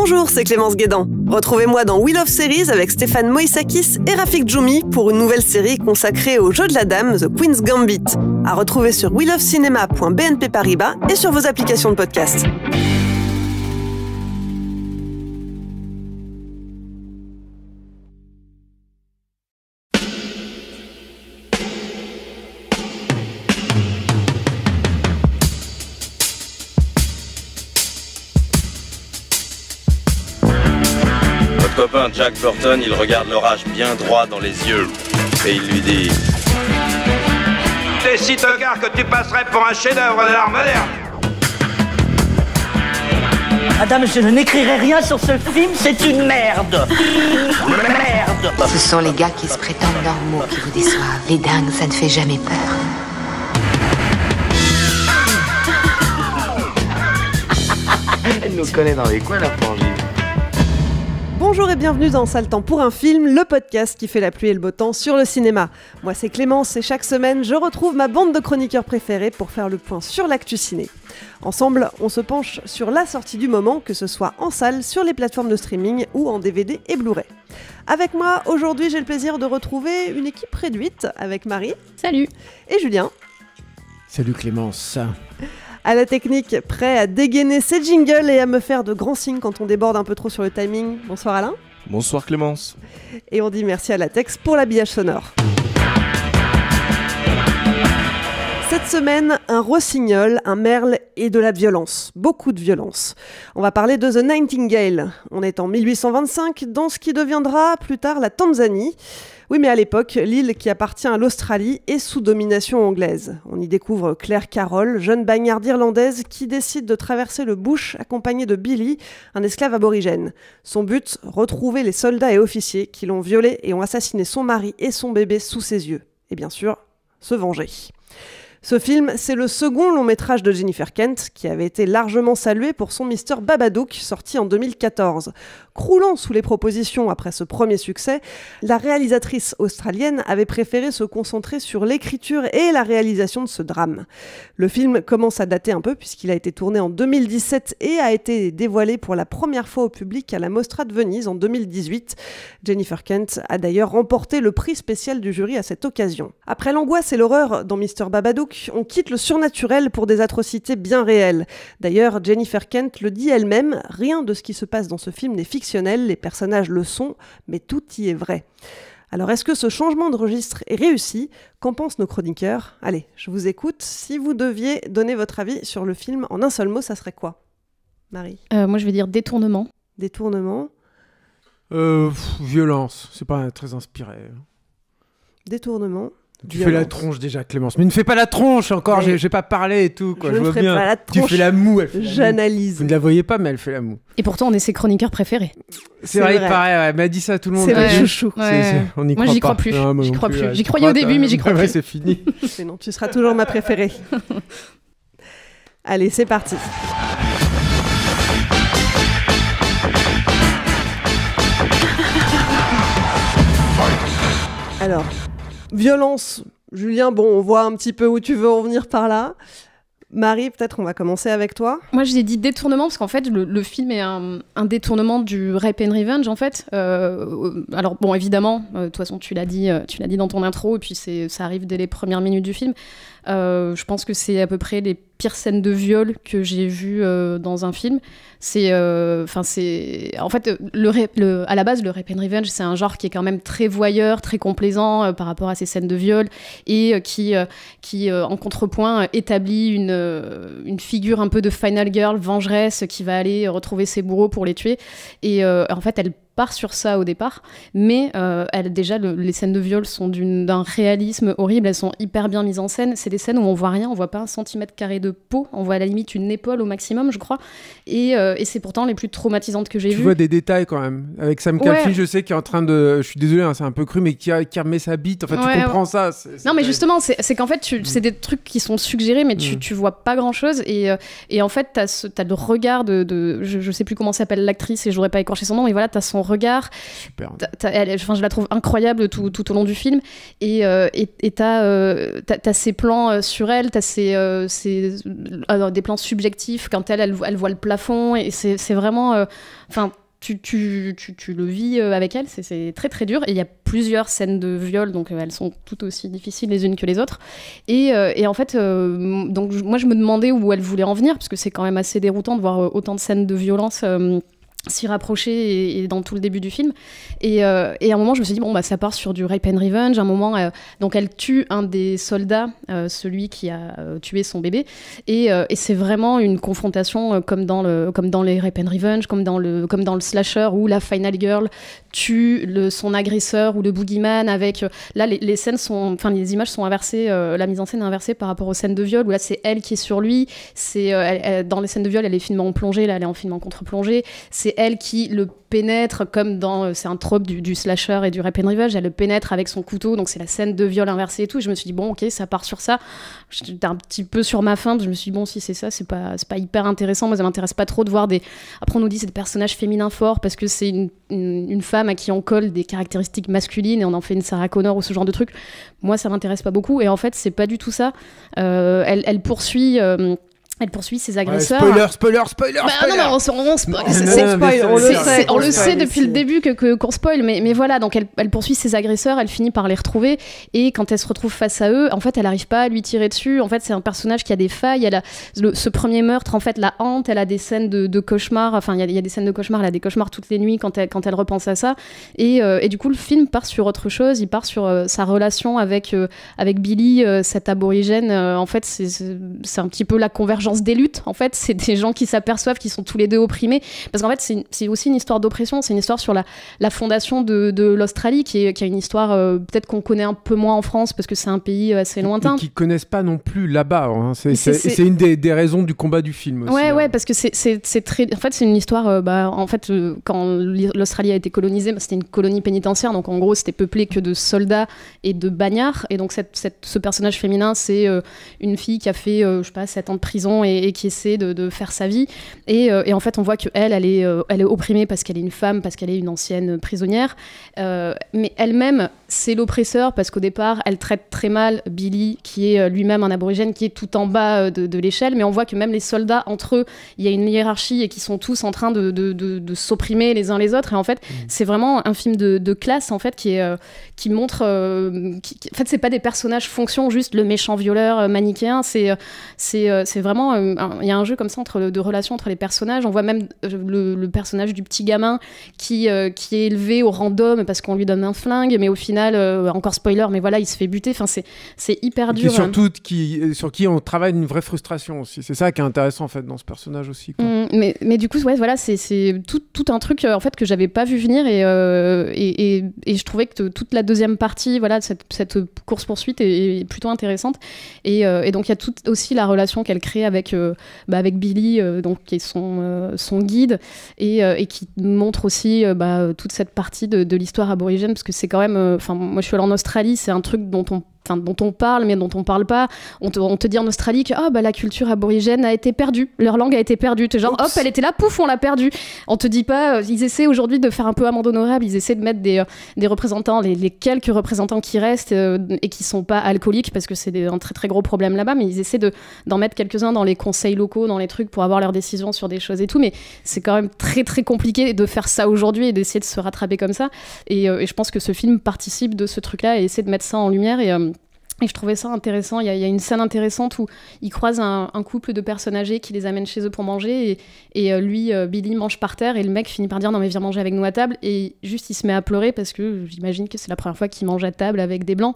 Bonjour, c'est Clémence Guédan. Retrouvez-moi dans We Love Series avec Stéphane Moïsakis et Rafik Djoumi pour une nouvelle série consacrée au jeu de la dame, The Queen's Gambit. À retrouver sur welovecinema.bnp Paribas et sur vos applications de podcast. Copain Jack Burton, il regarde l'orage bien droit dans les yeux et il lui dit: T'es si tocard que tu passerais pour un chef-d'œuvre de l'art moderne. Madame, je n'écrirai rien sur ce film, c'est une merde. Merde. Ce sont les gars qui se prétendent normaux qui vous déçoivent. Les dingues, ça ne fait jamais peur. Elle nous connaît dans les coins, la frangine. Bonjour et bienvenue dans Sale Temps pour un film, le podcast qui fait la pluie et le beau temps sur le cinéma. Moi c'est Clémence et chaque semaine je retrouve ma bande de chroniqueurs préférés pour faire le point sur l'actu ciné. Ensemble, on se penche sur la sortie du moment, que ce soit en salle, sur les plateformes de streaming ou en DVD et Blu-ray. Avec moi, aujourd'hui, j'ai le plaisir de retrouver une équipe réduite avec Marie. Salut. Et Julien. Salut Clémence. À la technique, prêt à dégainer ses jingles et à me faire de grands signes quand on déborde un peu trop sur le timing. Bonsoir Alain. Bonsoir Clémence. Et on dit merci à Latex pour l'habillage sonore. Cette semaine, un rossignol, un merle et de la violence. Beaucoup de violence. On va parler de The Nightingale. On est en 1825, dans ce qui deviendra plus tard la Tanzanie. Oui, mais à l'époque, l'île qui appartient à l'Australie est sous domination anglaise. On y découvre Claire Carroll, jeune bagnarde irlandaise qui décide de traverser le bush accompagnée de Billy, un esclave aborigène. Son but, retrouver les soldats et officiers qui l'ont violée et ont assassiné son mari et son bébé sous ses yeux. Et bien sûr, se venger. Ce film, c'est le second long métrage de Jennifer Kent, qui avait été largement salué pour son Mr Babadook, sorti en 2014. Croulant sous les propositions après ce premier succès, la réalisatrice australienne avait préféré se concentrer sur l'écriture et la réalisation de ce drame. Le film commence à dater un peu puisqu'il a été tourné en 2017 et a été dévoilé pour la première fois au public à la Mostra de Venise en 2018. Jennifer Kent a d'ailleurs remporté le prix spécial du jury à cette occasion. Après l'angoisse et l'horreur dans Mr Babadook, on quitte le surnaturel pour des atrocités bien réelles. D'ailleurs, Jennifer Kent le dit elle-même, rien de ce qui se passe dans ce film n'est fictionnel, les personnages le sont, mais tout y est vrai. Alors est-ce que ce changement de registre est réussi ? Qu'en pensent nos chroniqueurs ? Allez, je vous écoute. Si vous deviez donner votre avis sur le film en un seul mot, ça serait quoi ? Marie ? Moi je vais dire détournement. Détournement ? Violence, c'est pas très inspiré. Détournement. Tu fais la tronche déjà Clémence, mais ne fais pas la tronche encore, j'ai pas parlé et tout quoi. Je vois ne ferai bien. pas la tronche. Tu fais la moue, elle fait la moue. J'analyse. Vous ne la voyez pas mais elle fait la moue. Et pourtant on est ses chroniqueurs préférés. C'est vrai, pareil, ouais, elle m'a dit ça à tout le monde. C'est Ouais. le chouchou. On y croit Moi j'y pas. crois plus. Non, moi J'y non crois plus. ouais, J'y croyais au début mais j'y crois ouais, plus. c'est fini. Mais non, tu seras toujours ma préférée. Allez, c'est parti. Alors, violence, Julien, bon, on voit un petit peu où tu veux en venir par là. Marie, peut-être on va commencer avec toi. Moi j'ai dit détournement parce qu'en fait le film est un détournement du Rape and Revenge en fait. Alors bon évidemment, de toute façon tu l'as dit dans ton intro et puis ça arrive dès les premières minutes du film. Je pense que c'est à peu près les pires scènes de viol que j'ai vues dans un film. À la base le Rape and Revenge c'est un genre qui est quand même très voyeur, très complaisant par rapport à ces scènes de viol et qui en contrepoint établit une figure un peu de final girl vengeresse qui va aller retrouver ses bourreaux pour les tuer et en fait elle part sur ça au départ, mais les scènes de viol sont d'un réalisme horrible, elles sont hyper bien mises en scène, c'est des scènes où on voit rien, on voit pas un centimètre carré de peau, on voit à la limite une épaule au maximum je crois, et c'est pourtant les plus traumatisantes que j'ai vues. Tu vois des détails quand même, avec Sam Caffey je sais qu'il est en train de, je suis désolé hein, c'est un peu cru mais qui remet sa bite, en fait tu comprends ça. Non mais justement c'est qu'en fait c'est des trucs qui sont suggérés mais tu vois pas grand chose et en fait t'as le regard de je sais plus comment s'appelle l'actrice et j'aurais pas écorché son nom mais voilà t'as son regard. Super. Je la trouve incroyable tout au long du film. Et t'as ces plans sur elle, t'as des plans subjectifs quand elle voit le plafond. Et c'est vraiment... Tu le vis avec elle, c'est très très dur. Et il y a plusieurs scènes de viol, donc elles sont toutes aussi difficiles les unes que les autres. Et en fait, donc moi je me demandais où elle voulait en venir, parce que c'est quand même assez déroutant de voir autant de scènes de violence s'y rapprocher et dans tout le début du film. Et à un moment, je me suis dit, ça part sur du rape and revenge. À un moment, donc elle tue un des soldats, celui qui a tué son bébé. Et c'est vraiment une confrontation comme dans les rape and revenge, comme dans le slasher, où la final girl tue son agresseur ou le boogeyman avec... là, les scènes sont... Enfin, les images sont inversées, la mise en scène est inversée par rapport aux scènes de viol, où là, c'est elle qui est sur lui. Dans les scènes de viol, elle est filmée en plongée, là, elle est en film en contre-plongée. C'est elle qui le pénètre, comme dans... c'est un trope du slasher et du rape and revenge, elle le pénètre avec son couteau, donc c'est la scène de viol inversée et tout. Je me suis dit, bon, ok, ça part sur ça. J'étais un petit peu sur ma faim, je me suis dit, bon, si c'est ça, c'est pas hyper intéressant. Moi, ça m'intéresse pas trop de voir des... Après, on nous dit c'est des personnages féminins forts, parce que c'est une femme à qui on colle des caractéristiques masculines et on en fait une Sarah Connor ou ce genre de truc. Moi, ça m'intéresse pas beaucoup. Et en fait, c'est pas du tout ça. Elle poursuit... Elle poursuit ses agresseurs. Spoiler. Non, on le sait depuis le début qu'on spoil, mais voilà, donc elle poursuit ses agresseurs, elle finit par les retrouver, et quand elle se retrouve face à eux, en fait, elle n'arrive pas à lui tirer dessus. En fait, c'est un personnage qui a des failles. Ce premier meurtre, en fait, la hante. Elle a des scènes de cauchemars. Enfin, il y a des scènes de cauchemars. Elle a des cauchemars toutes les nuits quand elle repense à ça. Et du coup, le film part sur autre chose. Il part sur sa relation avec Billy, cet aborigène. En fait, c'est un petit peu la convergence des luttes. En fait, c'est des gens qui s'aperçoivent qu'ils sont tous les deux opprimés, parce qu'en fait c'est aussi une histoire d'oppression. C'est une histoire sur la fondation de l'Australie, qui a une histoire peut-être qu'on connaît un peu moins en France, parce que c'est un pays assez lointain, qui connaissent pas non plus là-bas, hein. C'est une des raisons du combat du film aussi, ouais, parce que c'est très... En fait, c'est une histoire quand l'Australie a été colonisée, c'était une colonie pénitentiaire, donc en gros c'était peuplé que de soldats et de bagnards, et donc ce personnage féminin, c'est une fille qui a fait 7 ans de prison et qui essaie de faire sa vie, et en fait on voit qu'elle est opprimée parce qu'elle est une femme, parce qu'elle est une ancienne prisonnière, mais elle-même c'est l'oppresseur, parce qu'au départ elle traite très mal Billy, qui est lui-même un aborigène, qui est tout en bas de l'échelle, mais on voit que même les soldats entre eux, il y a une hiérarchie et qui sont tous en train de s'opprimer les uns les autres, et en fait c'est vraiment un film de classe, en fait, qui montre en fait c'est pas des personnages fonction, juste le méchant violeur manichéen, c'est vraiment il y a un jeu comme ça de relations entre les personnages. On voit même le personnage du petit gamin qui est élevé au rang d'homme parce qu'on lui donne un flingue, mais au final, encore spoiler, mais voilà, il se fait buter. Enfin, c'est hyper dur. Et surtout sur qui on travaille une vraie frustration aussi. C'est ça qui est intéressant en fait dans ce personnage aussi, quoi. Mais du coup, ouais, voilà, c'est tout un truc en fait que j'avais pas vu venir, et je trouvais que toute la deuxième partie, voilà, cette course poursuite est plutôt intéressante. Et donc il y a toute aussi la relation qu'elle crée avec Billy, donc qui est son guide, et qui montre aussi toute cette partie de l'histoire aborigène, parce que c'est quand même, moi je suis allée en Australie, c'est un truc dont on parle, mais dont on parle pas. On te dit en Australie que la culture aborigène a été perdue, leur langue a été perdue. T'es genre, hop, elle était là, pouf, on l'a perdue. On te dit pas, ils essaient aujourd'hui de faire un peu amende honorable, ils essaient de mettre des représentants, les quelques représentants qui restent et qui sont pas alcooliques, parce que c'est un très très gros problème là-bas, mais ils essaient d'en mettre quelques-uns dans les conseils locaux, dans les trucs, pour avoir leurs décisions sur des choses et tout, mais c'est quand même très très compliqué de faire ça aujourd'hui et d'essayer de se rattraper comme ça. Et je pense que ce film participe de ce truc-là et essaie de mettre ça en lumière, et je trouvais ça intéressant. Il y a une scène intéressante où ils croisent un couple de personnes âgées qui les amènent chez eux pour manger, et lui, Billy, mange par terre, et le mec finit par dire non mais viens manger avec nous à table, et juste il se met à pleurer parce que j'imagine que c'est la première fois qu'il mange à table avec des blancs.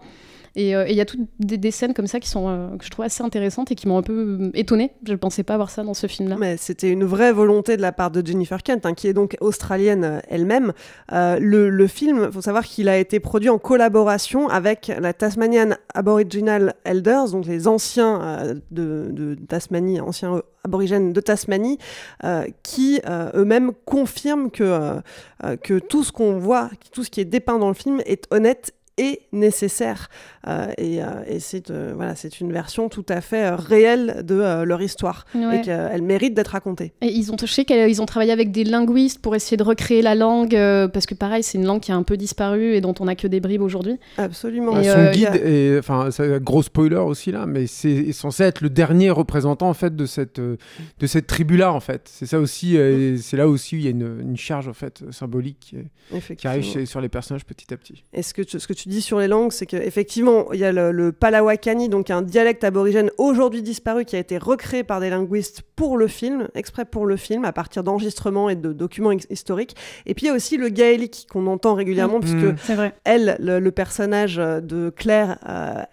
Et il y a toutes des scènes comme ça qui sont, que je trouve assez intéressantes et qui m'ont un peu étonnée. Je ne pensais pas voir ça dans ce film-là. Mais c'était une vraie volonté de la part de Jennifer Kent, qui est donc australienne elle-même. Le film, il faut savoir qu'il a été produit en collaboration avec la Tasmanian Aboriginal Elders, donc les anciens de Tasmanie, anciens aborigènes de Tasmanie, qui eux-mêmes confirment que tout ce qu'on voit, tout ce qui est dépeint dans le film est honnête est nécessaire. Et c'est une version tout à fait réelle de leur histoire. Ouais. Et qu'elle mérite d'être racontée. Et je sais qu'ils ont travaillé avec des linguistes pour essayer de recréer la langue, parce que pareil, c'est une langue qui a un peu disparu et dont on n'a que des bribes aujourd'hui. Absolument. Et son guide, c'est un gros spoiler aussi là, mais c'est censé être le dernier représentant en fait de cette tribu-là en fait. C'est ça aussi, c'est là aussi où il y a une charge en fait symbolique qui arrive sur les personnages petit à petit. Et ce que tu dis sur les langues, c'est qu'effectivement, il y a le Palawakani, donc un dialecte aborigène aujourd'hui disparu qui a été recréé par des linguistes pour le film, exprès pour le film, à partir d'enregistrements et de documents historiques. Et puis il y a aussi le gaélique qu'on entend régulièrement, puisque elle, le personnage de Claire,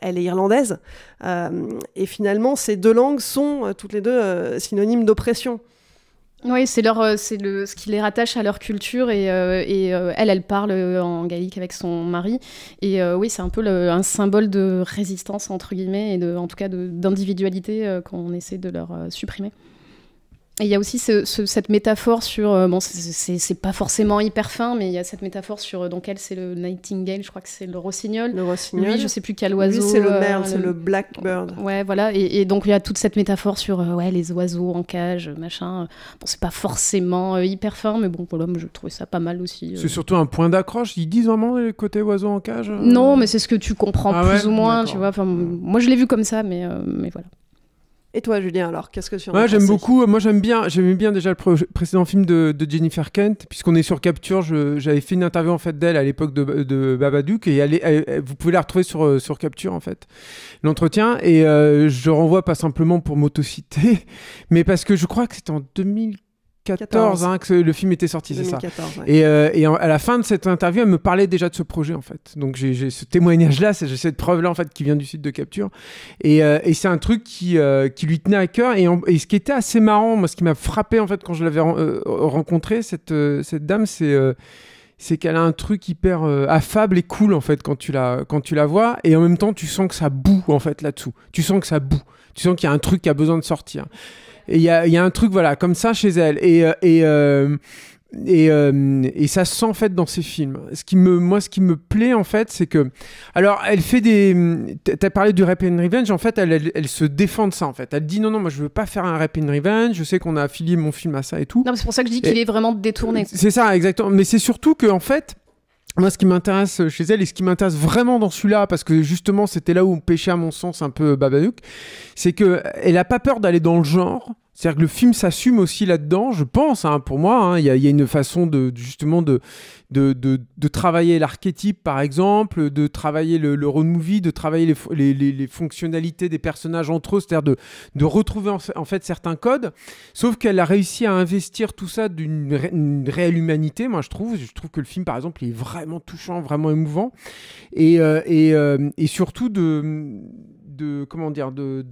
elle est irlandaise. Et finalement, ces deux langues sont toutes les deux synonymes d'oppression. Oui, c'est ce qui les rattache à leur culture et elle parle en gaélique avec son mari et oui, c'est un peu un symbole de résistance entre guillemets et en tout cas d'individualité qu'on essaie de leur supprimer. Et il y a aussi cette métaphore sur... c'est pas forcément hyper fin, mais il y a cette métaphore sur... Donc elle, c'est le nightingale, je crois que c'est le rossignol. Le rossignol. Lui, je sais plus quel oiseau. Lui, c'est le merle, c'est le blackbird. Ouais, voilà. Et donc, il y a toute cette métaphore sur les oiseaux en cage, machin. Bon, c'est pas forcément hyper fin, mais bon, voilà, moi, je trouvais ça pas mal aussi. C'est surtout un point d'accroche. Ils disent vraiment le côté oiseau en cage Non, mais c'est ce que tu comprends plus ou moins, tu vois. Enfin, moi, je l'ai vu comme ça, mais voilà. Et toi, Julien, alors, qu'est-ce que tu en as pensé ? J'aime beaucoup. Moi, j'aimais bien déjà le précédent film de Jennifer Kent, puisqu'on est sur Capture. J'avais fait une interview en fait d'elle à l'époque de Babadook, et vous pouvez la retrouver sur Capture en fait, l'entretien. Et je renvoie pas simplement pour m'autociter, mais parce que je crois que c'était en 2014 que le film était sorti, 2014, c'est ça. Ouais. Et à la fin de cette interview, elle me parlait déjà de ce projet en fait. Donc j'ai ce témoignage-là, j'ai cette preuve-là en fait qui vient du site de Capture. Et c'est un truc qui lui tenait à cœur. Et ce qui était assez marrant, moi, ce qui m'a frappé en fait quand je l'avais rencontrée, cette dame, c'est qu'elle a un truc hyper affable et cool en fait quand tu la vois. Et en même temps, tu sens que ça boue en fait là-dessous. Tu sens que ça boue. Tu sens qu'il y a un truc qui a besoin de sortir. Et il y a un truc voilà comme ça chez elle et ça se sent en fait dans ses films. Ce qui me plaît en fait, c'est que alors elle fait t'as parlé du Rape and Revenge, en fait elle se défend de ça en fait. Elle dit non moi je veux pas faire un Rape and Revenge, je sais qu'on a affilié mon film à ça et tout. Non, c'est pour ça que je dis qu'il est vraiment détourné. C'est ça exactement, mais c'est surtout que en fait moi, ce qui m'intéresse chez elle et ce qui m'intéresse vraiment dans celui-là, parce que justement, c'était là où on pêchait à mon sens un peu Babadook, c'est qu'elle n'a pas peur d'aller dans le genre. C'est-à-dire que le film s'assume aussi là-dedans, je pense, pour moi. Il y a une façon justement de travailler l'archétype, par exemple, de travailler le road movie, de travailler les fonctionnalités des personnages entre eux, c'est-à-dire de retrouver en fait certains codes. Sauf qu'elle a réussi à investir tout ça d'une réelle humanité, moi je trouve. Je trouve que le film, par exemple, il est vraiment touchant, vraiment émouvant. Et surtout de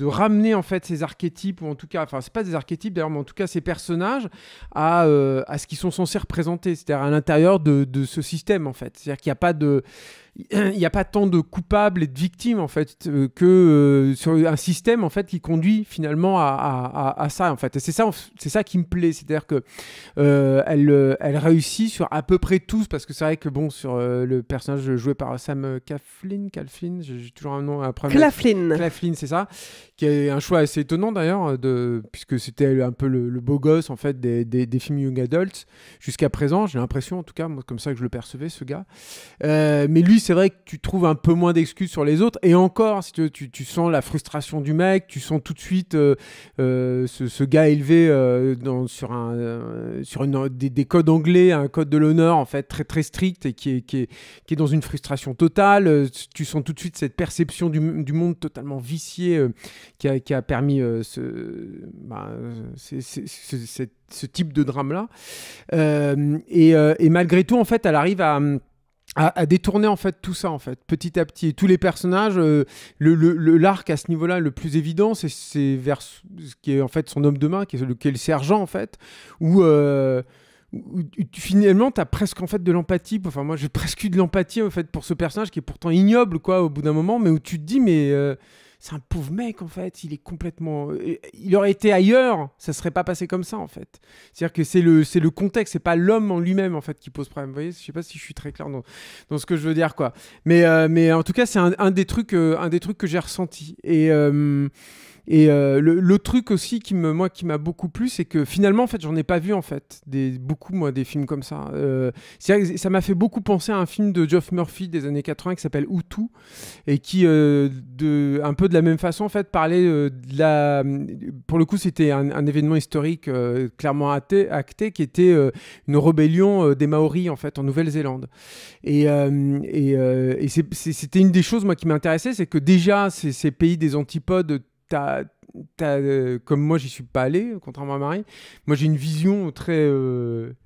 ramener en fait ces archétypes, ou en tout cas, enfin c'est pas des archétypes d'ailleurs, mais en tout cas ces personnages à ce qu'ils sont censés représenter, c'est-à-dire à l'intérieur de ce système en fait. C'est-à-dire qu'il n'y a pas tant de coupables et de victimes en fait que sur un système en fait qui conduit finalement à ça en fait. Et c'est ça qui me plaît, c'est-à-dire que elle réussit sur à peu près tous, parce que c'est vrai que bon, sur le personnage joué par Sam Claflin, j'ai toujours un nom après. Claflin, c'est ça, qui est un choix assez étonnant d'ailleurs, puisque c'était un peu le beau gosse en fait des films young adults jusqu'à présent, j'ai l'impression en tout cas, moi comme ça que je le percevais ce gars. Mais lui, c'est vrai que tu trouves un peu moins d'excuses sur les autres, et encore, si tu sens la frustration du mec, tu sens tout de suite ce gars élevé sur des codes anglais, un code de l'honneur en fait très très strict, et qui est dans une frustration totale. Tu sens tout de suite cette perception du monde totalement vicié qui a permis ce type de drame-là. Et malgré tout, en fait, elle arrive à détourner en fait tout ça en fait petit à petit, et tous les personnages, l'arc à ce niveau-là le plus évident, c'est vers ce qui est en fait son homme de main, qui est le sergent en fait, où finalement t'as presque en fait de l'empathie. Enfin moi j'ai presque eu de l'empathie en fait pour ce personnage qui est pourtant ignoble quoi au bout d'un moment, mais où tu te dis mais c'est un pauvre mec en fait, il est complètement, il aurait été ailleurs, ça serait pas passé comme ça en fait. C'est-à-dire que c'est le contexte, c'est pas l'homme en lui-même en fait qui pose problème. Vous voyez, je sais pas si je suis très clair dans ce que je veux dire quoi. Mais en tout cas, c'est un des trucs que j'ai ressenti. Et le truc aussi qui m'a beaucoup plu, c'est que finalement en fait j'en ai pas vu en fait beaucoup des films comme ça. Ça m'a fait beaucoup penser à un film de Geoff Murphy des années 80 qui s'appelle Hutu et qui un peu de la même façon en fait parlait pour le coup c'était un événement historique clairement acté qui était une rébellion des Maoris en fait en Nouvelle-Zélande. Et c'était une des choses moi qui m'intéressait, c'est que déjà ces pays des antipodes, comme moi j'y suis pas allé, contrairement à Marie, moi j'ai une vision très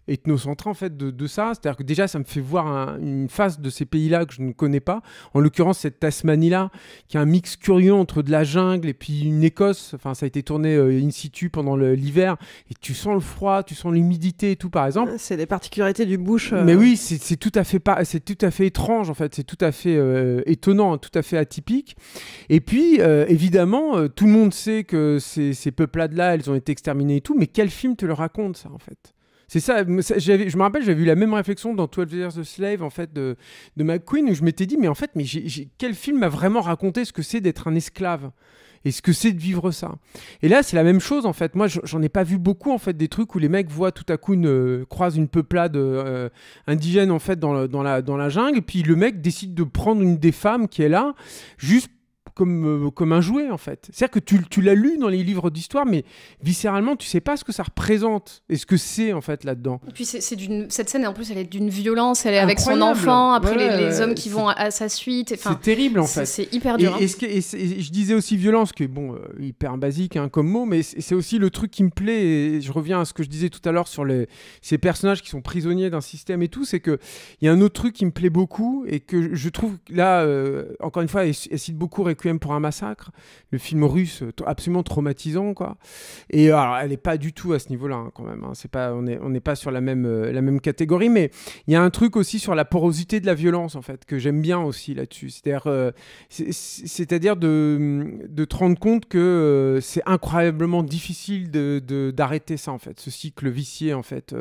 ethnocentrée en fait de ça, c'est-à-dire que déjà ça me fait voir une face de ces pays-là que je ne connais pas, en l'occurrence cette Tasmanie-là qui est un mix curieux entre de la jungle et puis une Écosse, enfin ça a été tourné in situ pendant l'hiver et tu sens le froid, tu sens l'humidité et tout par exemple. C'est les particularités du bush. Mais oui, c'est tout à fait étrange en fait, c'est tout à fait étonnant, tout à fait atypique. Et puis évidemment tout le monde sait que ces peuplades-là, elles ont été exterminées et tout, mais quel film te le raconte ça en fait? C'est ça, je me rappelle, j'avais eu la même réflexion dans 12 Years a Slave en fait, de McQueen, où je m'étais dit, mais en fait, quel film m'a vraiment raconté ce que c'est d'être un esclave et ce que c'est de vivre ça. Et là, c'est la même chose en fait. Moi, j'en ai pas vu beaucoup en fait, des trucs où les mecs voient tout à coup croisent une peuplade indigène en fait dans la jungle, et puis le mec décide de prendre une des femmes qui est là, juste comme un jouet en fait. C'est-à-dire que tu l'as lu dans les livres d'histoire, mais viscéralement tu sais pas ce que ça représente et ce que c'est en fait là-dedans. Et puis cette scène en plus elle est d'une violence, elle est avec son enfant, après les hommes qui vont à sa suite. C'est terrible en fait. C'est hyper dur. Et je disais aussi violence, que bon, hyper basique comme mot, mais c'est aussi le truc qui me plaît, et je reviens à ce que je disais tout à l'heure sur ces personnages qui sont prisonniers d'un système et tout, c'est qu'il y a un autre truc qui me plaît beaucoup et que je trouve là, encore une fois, elle cite beaucoup Requiem pour un massacre, le film russe absolument traumatisant quoi. Et alors elle est pas du tout à ce niveau-là hein, quand même. Hein. C'est pas, on n'est pas sur la même catégorie, mais il y a un truc aussi sur la porosité de la violence en fait que j'aime bien aussi là-dessus. C'est-à-dire de te rendre compte que c'est incroyablement difficile d'arrêter ça en fait, ce cycle vicieux en fait,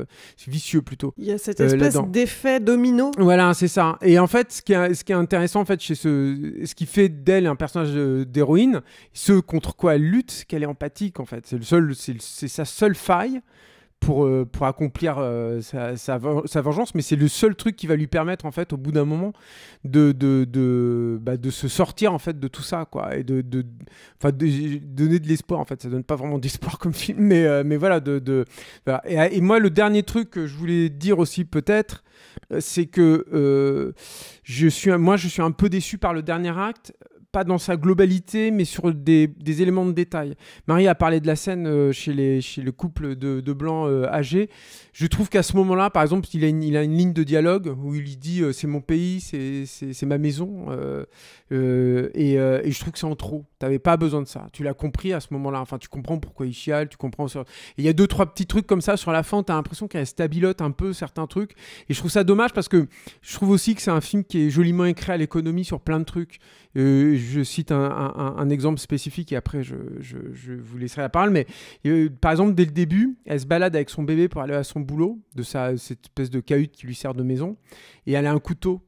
vicieux plutôt. Il y a cette espèce d'effet domino. Voilà, c'est ça. Et en fait, ce qui est intéressant en fait chez ce qui fait d'elle un personnage d'héroïne, ce contre quoi elle lutte, c'est qu'elle est empathique en fait. C'est sa seule faille pour accomplir sa vengeance, mais c'est le seul truc qui va lui permettre en fait au bout d'un moment de se sortir en fait de tout ça quoi, et de donner de l'espoir en fait. Ça donne pas vraiment d'espoir comme film, mais voilà, voilà. Et moi le dernier truc que je voulais dire aussi peut-être, c'est que je suis un peu déçu par le dernier acte, pas dans sa globalité, mais sur des éléments de détail. Marie a parlé de la scène chez le couple de blancs âgés. Je trouve qu'à ce moment-là, par exemple, il a une ligne de dialogue où il lui dit c'est mon pays, c'est ma maison, et je trouve que c'est en trop. T'avais pas besoin de ça. Tu l'as compris à ce moment-là. Enfin, tu comprends pourquoi il chiale, tu comprends. Et il y a 2-3 petits trucs comme ça sur la fin. T'as l'impression qu'elle stabilote un peu certains trucs. Et je trouve ça dommage parce que je trouve aussi que c'est un film qui est joliment écrit à l'économie sur plein de trucs. Je cite un exemple spécifique et après je vous laisserai la parole, mais par exemple dès le début elle se balade avec son bébé pour aller à son boulot de cette espèce de cahute qui lui sert de maison, et elle a un couteau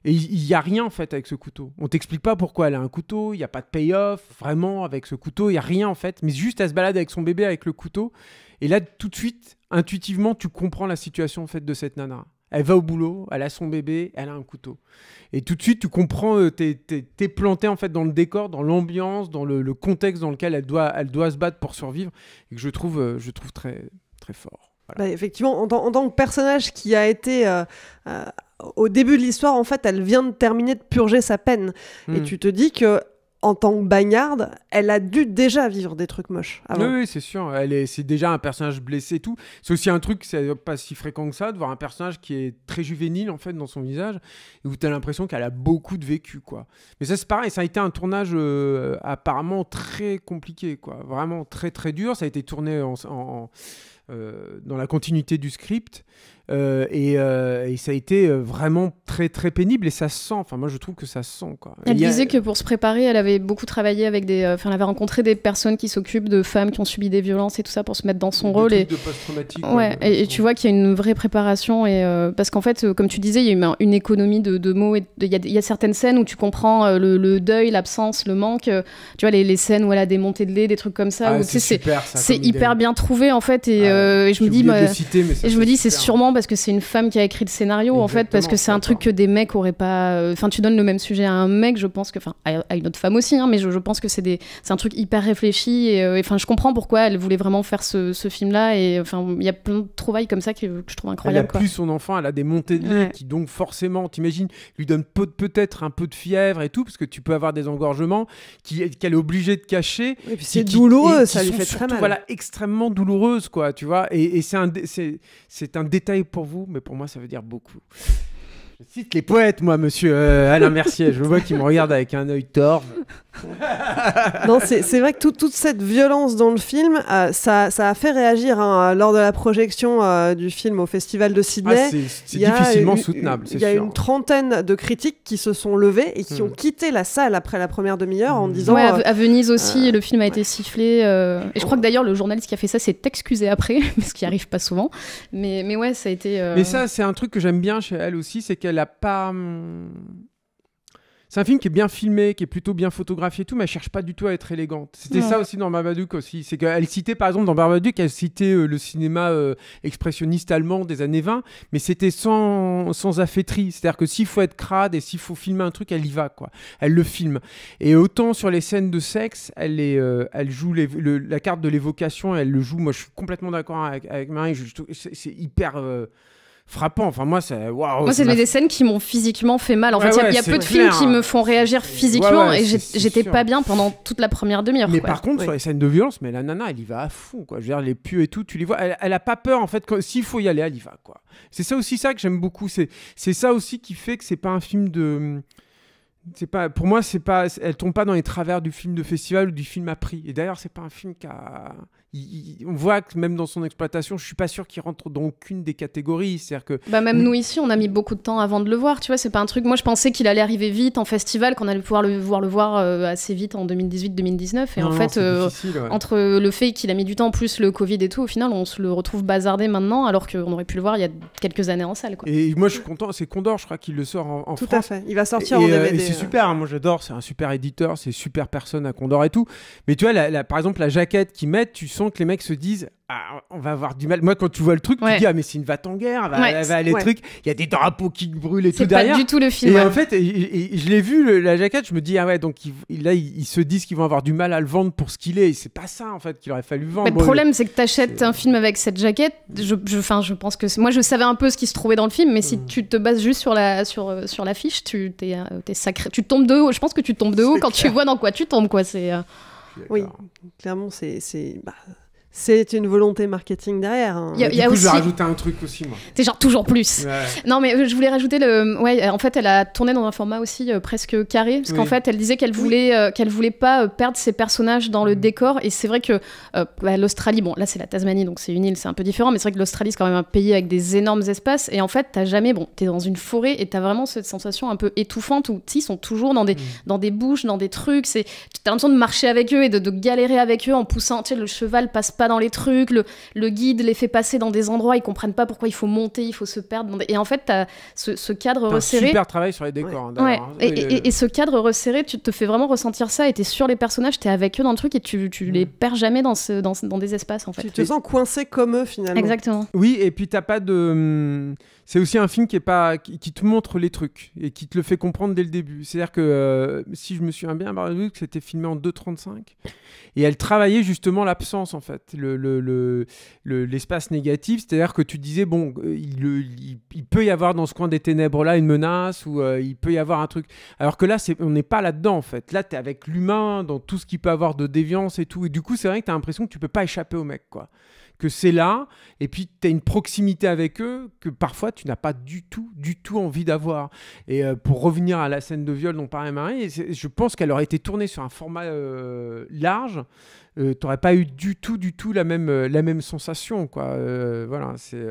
et il n'y a rien en fait avec ce couteau. On t'explique pas pourquoi elle a un couteau, il n'y a pas de payoff vraiment avec ce couteau, il n'y a rien en fait, mais juste elle se balade avec son bébé avec le couteau, et là tout de suite intuitivement tu comprends la situation en fait de cette nana. Elle va au boulot, elle a son bébé, elle a un couteau. Et tout de suite, tu comprends, t'es planté en fait dans le décor, dans l'ambiance, dans le contexte dans lequel elle doit se battre pour survivre, et que je trouve très, très fort. Voilà. Bah, effectivement, en tant que personnage qui a été au début de l'histoire, en fait, elle vient de terminer de purger sa peine. Et tu te dis que en tant que bagnarde, elle a dû déjà vivre des trucs moches avant. Oui, c'est sûr. C'est déjà un personnage blessé et tout. C'est aussi un truc, c'est pas si fréquent que ça, de voir un personnage qui est très juvénile en fait dans son visage, et où tu as l'impression qu'elle a beaucoup de vécu, quoi. Mais ça, c'est pareil, ça a été un tournage apparemment très compliqué, quoi. Vraiment très très dur. Ça a été tourné dans la continuité du script. et ça a été vraiment très très pénible et ça se sent. Enfin, moi je trouve que ça se sent, quoi. Elle disait que pour se préparer, elle avait beaucoup travaillé avec elle avait rencontré des personnes qui s'occupent de femmes qui ont subi des violences et tout ça pour se mettre dans son rôle. De post-traumatique. Ouais, et tu vois qu'il y a une vraie préparation parce qu'en fait, comme tu disais, il y a une économie de mots. Il y a certaines scènes où tu comprends le deuil, l'absence, le manque. Tu vois les scènes où elle a des montées de lait, des trucs comme ça. Où, c'est hyper bien trouvé en fait. Et je me dis, c'est sûrement parce que c'est une femme qui a écrit le scénario. Exactement, en fait, parce que c'est un truc que des mecs auraient pas. Enfin, tu donnes le même sujet à un mec, je pense que, enfin, à une autre femme aussi, hein, mais je pense que c'est un truc hyper réfléchi. Et enfin, je comprends pourquoi elle voulait vraiment faire ce film-là. Et enfin, il y a plein de trouvailles comme ça que je trouve incroyable. Elle a plus son enfant, elle a des montées de lait qui donc forcément, t'imagines, lui donne peut-être un peu de fièvre et tout, parce que tu peux avoir des engorgements qu'elle est obligée de cacher. Et puis c'est douloureux, ça lui fait surtout, très mal. Voilà, extrêmement douloureuse, quoi, tu vois. Et c'est un détail pour vous, mais pour moi, ça veut dire beaucoup. Je cite les poètes, moi, monsieur Alain Mercier. Je vois qu'il me regarde avec un œil torve. Non, c'est vrai que toute cette violence dans le film, ça a fait réagir lors de la projection du film au Festival de Sydney. C'est difficilement soutenable, c'est sûr. Il y a une trentaine de critiques qui se sont levées et qui ont quitté la salle après la première demi-heure en disant... Ouais, à Venise aussi, le film a été sifflé. Et je crois que d'ailleurs, le journaliste qui a fait ça s'est excusé après, ce qui arrive pas souvent. Mais ouais, ça a été... Mais ça, c'est un truc que j'aime bien chez elle aussi, c'est qu'elle a pas... C'est un film qui est bien filmé, qui est plutôt bien photographié et tout, mais elle cherche pas du tout à être élégante. C'était ça aussi dans Babadook aussi. C'est qu'elle citait, par exemple, dans Babadook, elle citait le cinéma expressionniste allemand des années 20, mais c'était sans affaîtrie. C'est-à-dire que s'il faut être crade et s'il faut filmer un truc, elle y va, quoi. Elle le filme. Et autant sur les scènes de sexe, elle joue la carte de l'évocation, elle le joue. Moi, je suis complètement d'accord avec Marie. C'est hyper... frappant. Enfin, moi, c'est... Waouh, moi, c'est des scènes qui m'ont physiquement fait mal. En fait, il y a peu de films qui me font réagir physiquement et j'étais pas bien pendant toute la première demi-heure. Mais par contre, sur les scènes de violence, mais la nana, elle y va à fond, quoi. Je veux dire, les pieux et tout, tu les vois. Elle a pas peur, en fait. S'il faut y aller, elle y va, quoi. C'est ça aussi, ça que j'aime beaucoup. C'est ça aussi qui fait que c'est pas un film de... Pour moi, elle tombe pas dans les travers du film de festival ou du film à prix. Et d'ailleurs, c'est pas un film qui a... on voit que même dans son exploitation, je suis pas sûr qu'il rentre dans aucune des catégories. C'est-à-dire que... même nous ici, on a mis beaucoup de temps avant de le voir. Tu vois, c'est pas un truc... Moi, je pensais qu'il allait arriver vite en festival, qu'on allait pouvoir le voir assez vite en 2018-2019. Et en fait, entre le fait qu'il a mis du temps, plus le Covid et tout, au final, on se le retrouve bazardé maintenant, alors qu'on aurait pu le voir il y a quelques années en salle, quoi. Et moi, je suis content. C'est Condor, je crois, qu'il le sort en France. Tout à fait. Il va sortir en DVD. C'est super, hein, moi j'adore, c'est un super éditeur, c'est super personne à Condor et tout. Mais tu vois, par exemple, la jaquette qu'ils mettent, tu sens que les mecs se disent on va avoir du mal. Moi, quand tu vois le truc, tu dis mais c'est une va-t en guerre, elle va aller truc. Il y a des drapeaux qui brûlent et tout derrière. C'est pas du tout le film. Et en fait, je l'ai vu, la jaquette, je me dis donc là, ils se disent qu'ils vont avoir du mal à le vendre pour ce qu'il est. Et c'est pas ça, en fait, qu'il aurait fallu vendre. Mais le problème, c'est que t'achètes un film avec cette jaquette. Je pense que moi, je savais un peu ce qui se trouvait dans le film, mais si tu te bases juste sur l'affiche, t'es sacré. Tu tombes de haut. Je pense que tu tombes de haut quand tu vois dans quoi tu tombes, quoi. Oui, clairement, c'est une volonté marketing derrière. Hein. Du coup, je vais rajouter un truc aussi, moi. C'est genre toujours plus. Ouais. Non, mais je voulais rajouter en fait, elle a tourné dans un format aussi presque carré, parce qu'en fait, elle disait qu'elle voulait pas perdre ses personnages dans le décor. Et c'est vrai que l'Australie, bon, là, c'est la Tasmanie, donc c'est une île, c'est un peu différent, mais c'est vrai que l'Australie, c'est quand même un pays avec des énormes espaces. Et en fait, t'es dans une forêt et t'as vraiment cette sensation un peu étouffante où ils sont toujours dans des bouches, dans des trucs. T'as l'impression de marcher avec eux et de galérer avec eux en poussant. Tu sais, le cheval passe pas dans les trucs, le guide les fait passer dans des endroits, ils comprennent pas pourquoi il faut monter, il faut se perdre. Et en fait, t'as ce cadre resserré. Un super travail sur les décors. Ouais. Et ce cadre resserré, tu te fais vraiment ressentir ça, et t'es sur les personnages, t'es avec eux dans le truc, et tu les perds jamais dans des espaces, en fait. Tu te sens coincé comme eux, finalement. Exactement. Oui, et puis t'as pas de... C'est aussi un film qui te montre les trucs et qui te le fait comprendre dès le début. C'est-à-dire que si je me souviens bien, c'était filmé en 2:35 et elle travaillait justement l'absence, en fait, l'espace négatif. C'est-à-dire que tu disais il peut y avoir dans ce coin des ténèbres là une menace, ou il peut y avoir un truc. Alors que là, on n'est pas là-dedans, en fait. Là, t'es avec l'humain dans tout ce qui peut avoir de déviance et tout. Et du coup, c'est vrai que t'as l'impression que tu peux pas échapper au mec, quoi. Que c'est là, et puis tu as une proximité avec eux que parfois tu n'as pas du tout envie d'avoir. Et pour revenir à la scène de viol dont parlait Marie, je pense qu'elle aurait été tournée sur un format large, t'aurais pas eu du tout la même sensation, quoi. Voilà, c'est...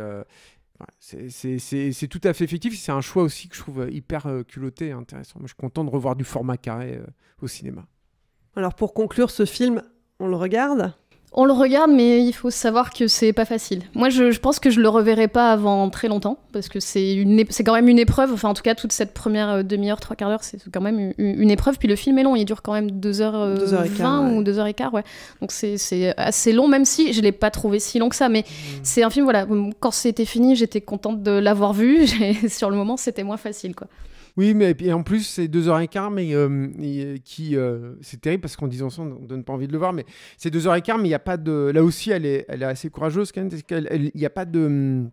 C'est tout à fait effectif. C'est un choix aussi que je trouve hyper culotté et intéressant. Moi, je suis content de revoir du format carré au cinéma. Alors pour conclure ce film, on le regarde ? On le regarde, mais il faut savoir que c'est pas facile. Moi, je pense que je le reverrai pas avant très longtemps, parce que c'est quand même une épreuve. Enfin, en tout cas, toute cette première demi-heure, 3/4 d'heure, c'est quand même une épreuve. Puis le film est long, il dure quand même 2h20 ou 2h15, ouais. Donc c'est assez long, même si je l'ai pas trouvé si long que ça. Mais c'est un film, voilà, quand c'était fini, j'étais contente de l'avoir vu. Sur le moment, c'était moins facile, quoi. Oui, mais et en plus, c'est 2h15, mais c'est terrible parce qu'en disant ça, on ne donne pas envie de le voir, mais c'est 2h15, mais il n'y a pas de... Là aussi, elle est assez courageuse quand même, parce qu'il n'y a pas de...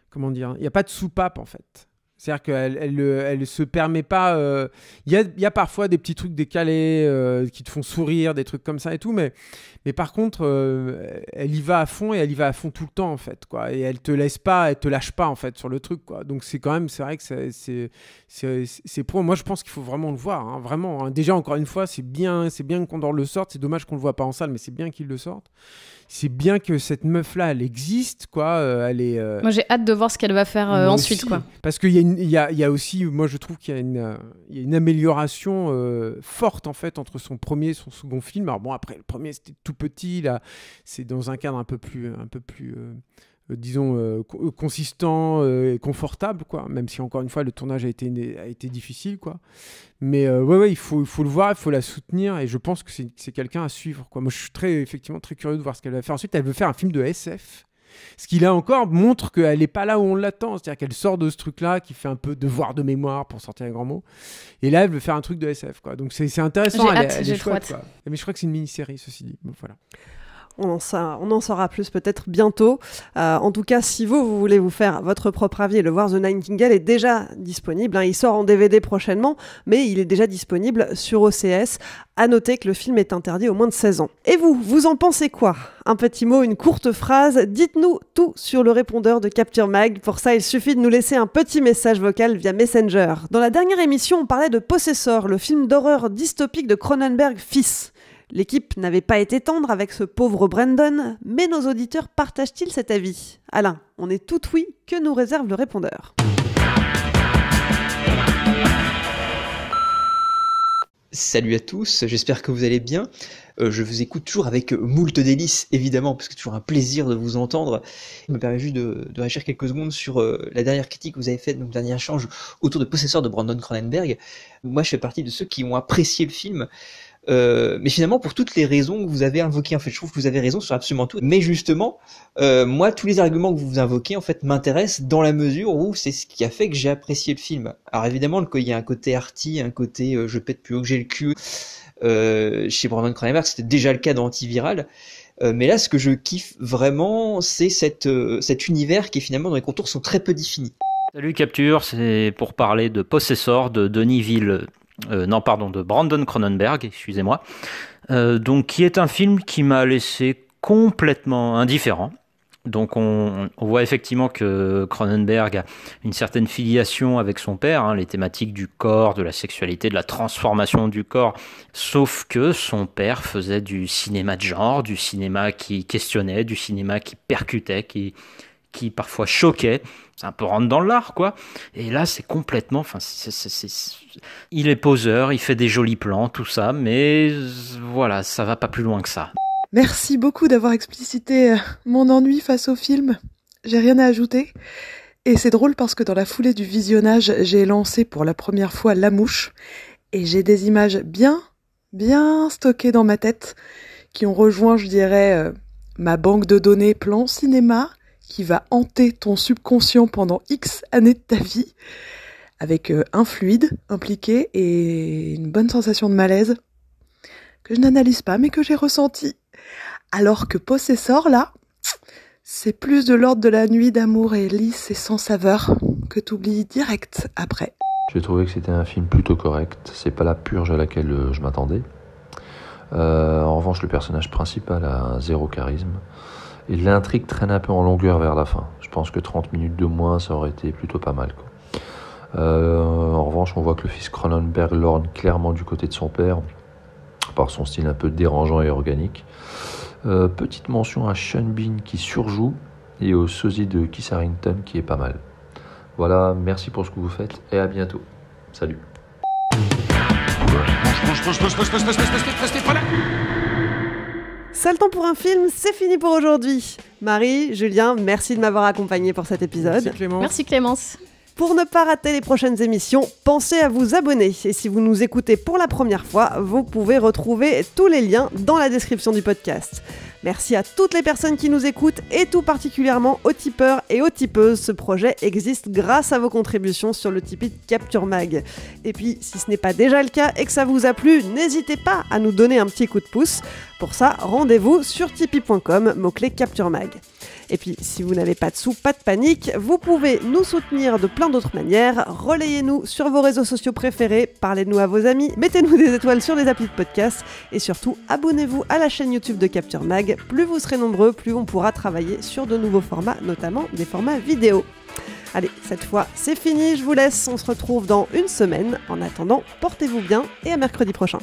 Comment dire ? Il n'y a pas de soupape, en fait. C'est-à-dire qu'elle se permet pas... Il y a parfois des petits trucs décalés qui te font sourire, des trucs comme ça et tout, mais par contre, elle y va à fond et elle y va à fond tout le temps, en fait, quoi. Et elle te lâche pas, en fait, sur le truc, quoi. Donc c'est vrai que c'est pro. Moi, je pense qu'il faut vraiment le voir, hein, vraiment. Hein. Déjà, encore une fois, c'est bien que Condor le sorte. C'est dommage qu'on le voit pas en salle, mais c'est bien qu'il le sorte. C'est bien que cette meuf-là, elle existe, quoi. Moi, j'ai hâte de voir ce qu'elle va faire ensuite, aussi, quoi. Parce qu'il y a aussi, moi, je trouve qu'il y a une amélioration forte, en fait, entre son premier et son second film. Alors bon, après, le premier, c'était tout petit, là, c'est dans un cadre un peu plus disons, consistant et confortable, quoi. Même si, encore une fois, le tournage a été difficile, quoi. Mais ouais, il faut le voir, il faut la soutenir, et je pense que c'est quelqu'un à suivre, quoi. Moi, je suis effectivement très curieux de voir ce qu'elle va faire. Ensuite, elle veut faire un film de SF. Ce qui, là encore, montre qu'elle n'est pas là où on l'attend. C'est-à-dire qu'elle sort de ce truc-là, qui fait un peu devoir de mémoire, pour sortir un grand mot. Et là, elle veut faire un truc de SF, quoi. Donc, c'est intéressant. Elle est chouette, quoi. Mais je crois que c'est une mini-série, ceci dit. Bon, voilà. On en saura plus peut-être bientôt. En tout cas, si vous voulez vous faire votre propre avis et le voir, The Nightingale est déjà disponible. Il sort en DVD prochainement, mais il est déjà disponible sur OCS. À noter que le film est interdit aux moins de 16 ans. Et vous en pensez quoi ? Un petit mot, une courte phrase. Dites-nous tout sur le répondeur de Capture Mag. Pour ça, il suffit de nous laisser un petit message vocal via Messenger. Dans la dernière émission, on parlait de Possessor, le film d'horreur dystopique de Cronenberg fils. L'équipe n'avait pas été tendre avec ce pauvre Brandon, mais nos auditeurs partagent-ils cet avis ? Alain, on est tout oui, que nous réserve le répondeur ? Salut à tous, j'espère que vous allez bien. Je vous écoute toujours avec moult délices, évidemment, parce que c'est toujours un plaisir de vous entendre. Il me permet juste de réagir quelques secondes sur la dernière critique que vous avez faite, donc le dernier échange autour de Possessor de Brandon Cronenberg. Moi, je fais partie de ceux qui ont apprécié le film. Mais finalement, pour toutes les raisons que vous avez invoquées, en fait, je trouve que vous avez raison sur absolument tout. Mais justement, moi, tous les arguments que vous invoquez, en fait, m'intéressent dans la mesure où c'est ce qui a fait que j'ai apprécié le film. Alors évidemment, il y a un côté arty, un côté je pète plus haut que j'ai le cul. Chez Brandon Cronenberg, c'était déjà le cas dans Antiviral. Mais là, ce que je kiffe vraiment, c'est cet univers qui finalement, dans les contours, sont très peu définis. Salut Capture, c'est pour parler de Possessor de de Brandon Cronenberg, excusez-moi. Donc, qui est un film qui m'a laissé complètement indifférent. Donc, on voit effectivement que Cronenberg a une certaine filiation avec son père, les thématiques du corps, de la sexualité, de la transformation du corps. Sauf que son père faisait du cinéma de genre, du cinéma qui questionnait, du cinéma qui percutait, qui parfois choquait. C'est un peu rentre dans l'art, quoi. Et là, c'est complètement... il est poseur, il fait des jolis plans, tout ça, mais voilà, ça va pas plus loin que ça. Merci beaucoup d'avoir explicité mon ennui face au film. J'ai rien à ajouter. Et c'est drôle parce que dans la foulée du visionnage, j'ai lancé pour la première fois La Mouche. Et j'ai des images bien stockées dans ma tête qui ont rejoint, je dirais, ma banque de données plan cinéma, qui va hanter ton subconscient pendant X années de ta vie, avec un fluide impliqué et une bonne sensation de malaise, que je n'analyse pas, mais que j'ai ressenti. Alors que Possessor, là, c'est plus de l'ordre de la nuit d'amour et lisse et sans saveur, que t'oublies direct après. J'ai trouvé que c'était un film plutôt correct, c'est pas la purge à laquelle je m'attendais. En revanche, le personnage principal a zéro charisme. Et l'intrigue traîne un peu en longueur vers la fin. Je pense que 30 minutes de moins, ça aurait été plutôt pas mal, quoi. En revanche, on voit que le fils Cronenberg lorgne clairement du côté de son père, par son style un peu dérangeant et organique. Petite mention à Sean Bean qui surjoue et au sosie de Keith Harington qui est pas mal. Voilà, merci pour ce que vous faites et à bientôt. Salut. Seul temps pour un film, c'est fini pour aujourd'hui. Marie, Julien, merci de m'avoir accompagné pour cet épisode. Merci Clémence. Pour ne pas rater les prochaines émissions, pensez à vous abonner. Et si vous nous écoutez pour la première fois, vous pouvez retrouver tous les liens dans la description du podcast. Merci à toutes les personnes qui nous écoutent et tout particulièrement aux tipeurs et aux tipeuses. Ce projet existe grâce à vos contributions sur le Tipeee de Capture Mag. Et puis, si ce n'est pas déjà le cas et que ça vous a plu, n'hésitez pas à nous donner un petit coup de pouce. Pour ça, rendez-vous sur tipeee.com, mot-clé Capture Mag. Et puis, si vous n'avez pas de sous, pas de panique, vous pouvez nous soutenir de plein d'autres manières. Relayez-nous sur vos réseaux sociaux préférés, parlez-nous à vos amis, mettez-nous des étoiles sur les applis de podcast et surtout, abonnez-vous à la chaîne YouTube de Capture Mag. Plus vous serez nombreux, plus on pourra travailler sur de nouveaux formats, notamment des formats vidéo. Allez, cette fois, c'est fini, je vous laisse, on se retrouve dans une semaine. En attendant, portez-vous bien et à mercredi prochain.